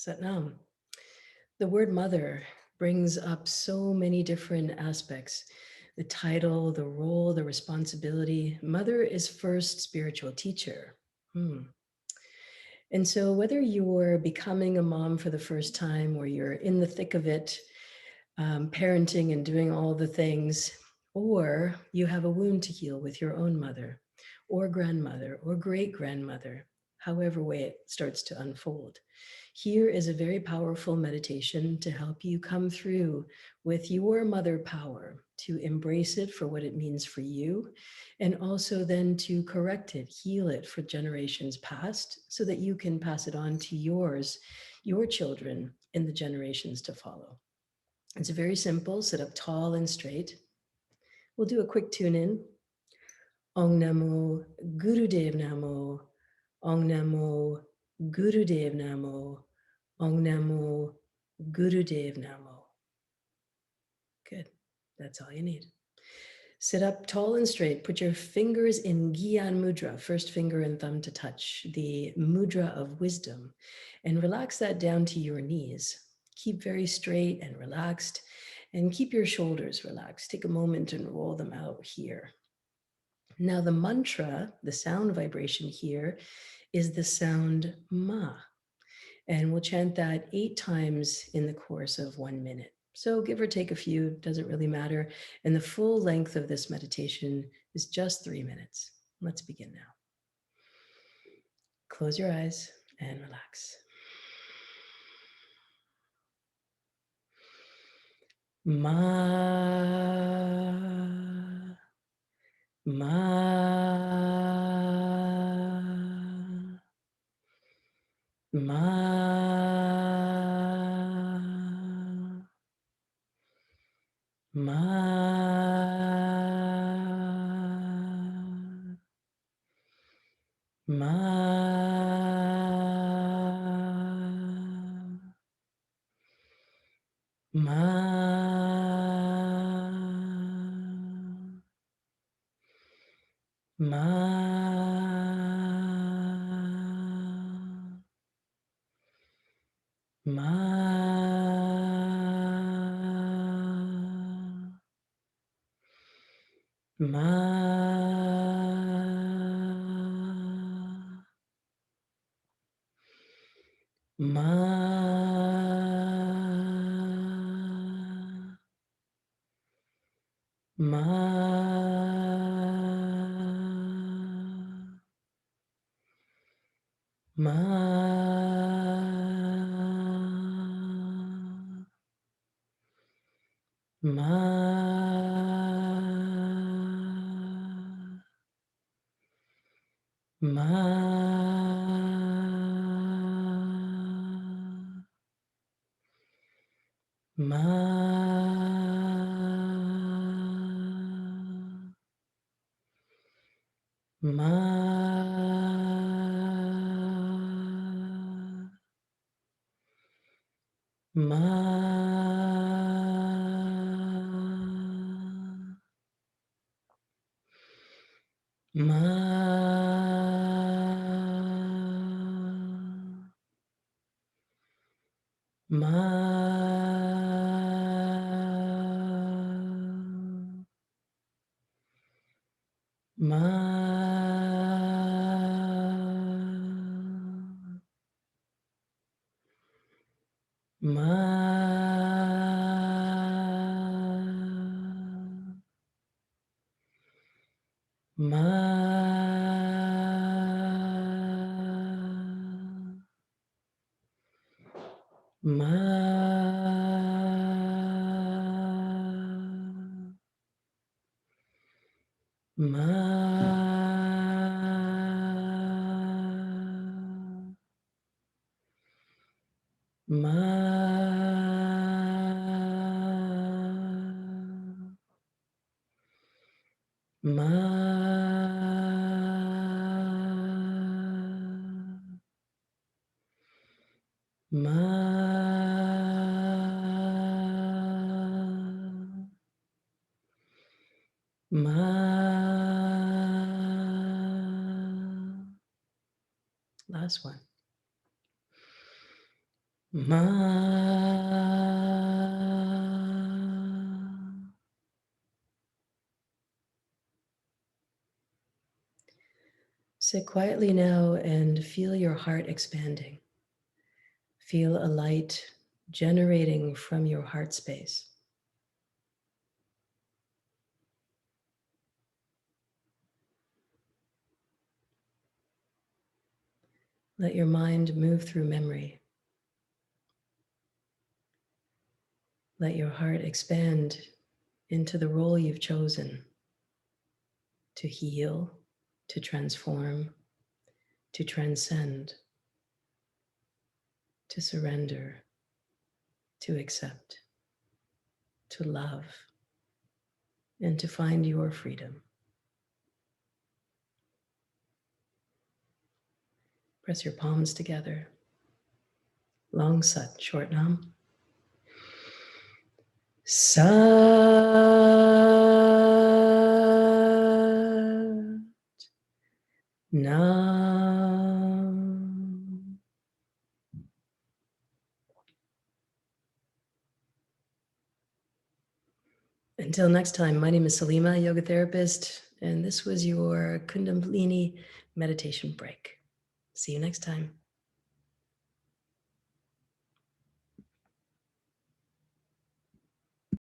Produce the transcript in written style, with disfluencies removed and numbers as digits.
Satnam. The word mother brings up so many different aspects. The title, the role, the responsibility. Mother is first spiritual teacher. And so whether you're becoming a mom for the first time or you're in the thick of it, parenting and doing all the things, or you have a wound to heal with your own mother or grandmother or great-grandmother, however way it starts to unfold. Here is a very powerful meditation to help you come through with your mother power, to embrace it for what it means for you, and also then to correct it, heal it for generations past, so that you can pass it on to your children in the generations to follow. It's very simple. Sit up tall and straight. We'll do a quick tune in. Ong Namo Gurudev Namo. Ong Namo Gurudev Namo. Ong Namo Gurudev Namo. Good. That's all you need. Sit up tall and straight. Put your fingers in Gyan Mudra, first finger and thumb to touch, the mudra of wisdom, and relax that down to your knees. Keep very straight and relaxed, and keep your shoulders relaxed. Take a moment and roll them out here. Now the mantra, the sound vibration here, is the sound Ma. And we'll chant that 8 times in the course of 1 minute. So give or take a few, doesn't really matter. And the full length of this meditation is just 3 minutes. Let's begin now. Close your eyes and relax. Ma, ma, ma. Ma, ma, ma, ma, ma. Ma, ma, ma, ma, ma. Ma, ma, ma, ma, ma, ma, ma, ma, ma, ma, ma, ma, ma, ma, ma. Last one. Ma. Sit quietly now and feel your heart expanding. Feel a light generating from your heart space. Let your mind move through memory. Let your heart expand into the role you've chosen to heal, to transform, to transcend, to surrender, to accept, to love, and to find your freedom. Press your palms together. Long Sat, short Nam. Sat Nam. Until next time, my name is Salimah, yoga therapist, and this was your Kundalini meditation break. See you next time.